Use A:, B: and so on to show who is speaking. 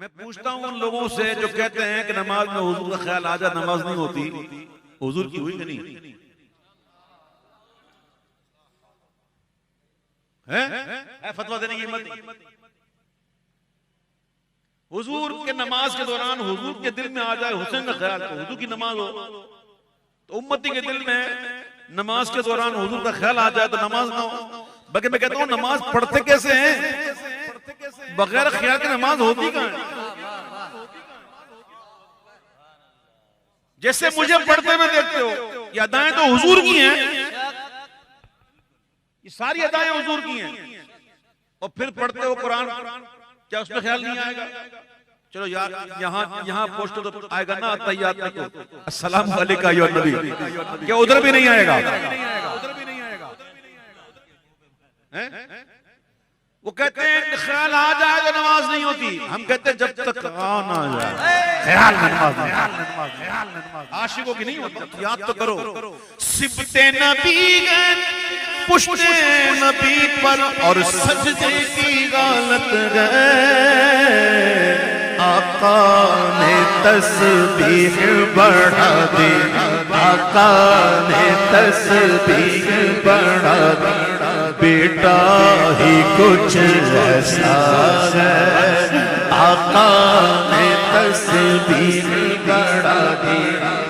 A: میں پوچھتا ہوں ان لوگوں سے جو کہتے ہیں کہ نماز میں حضور کا خیال آ جائے نماز نہیں ہوتی، حضور کی ہوئی کہ نہیں ہے؟ فتویٰ دینے کی ہمت نہیں۔ حضور کے نماز کے دوران حضور کے دل میں آ جائے حسین کا خیال، تو حضور کی نماز ہو، تو امتی کے دل میں نماز کے دوران حضور کا خیال آ جائے تو نماز نہ ہو۔ بلکہ میں کہتا ہوں نماز پڑھتے کیسے ہیں؟ بغیر خیال کے نماز ہوتی کہاں ہے؟ جیسے مجھے پڑھتے ہوئے دیکھتے ہو، یہ ادائیں تو حضور کی ہیں، یہ ساری ادائیں حضور کی ہیں، اور پھر پڑھتے ہو قرآن، کیا اس میں خیال نہیں آئے گا؟ چلو یار یہاں پوسٹر تو آئے گا نا تحیات میں تو السلام علیکہ ایھا النبی، کیا ادھر بھی نہیں آئے گا؟ وہ کہتے ہیں خیال آ جائے تو نماز نہیں ہوتی، ہم کہتے ہیں جب تک آنا جائے خیال میں نماز نہیں۔ عاشقوں کی نہیں ہوتی، یاد تو کرو سبت نبی گئے پشت نبی پر اور سجدے کی غالت گئے، آقا نے تسبیح بڑھا دی، آقا نے تسبیح بڑھا دی، بیٹا ہی کچھ ایسا ہے، آقا نے تسبیح بڑھا دی۔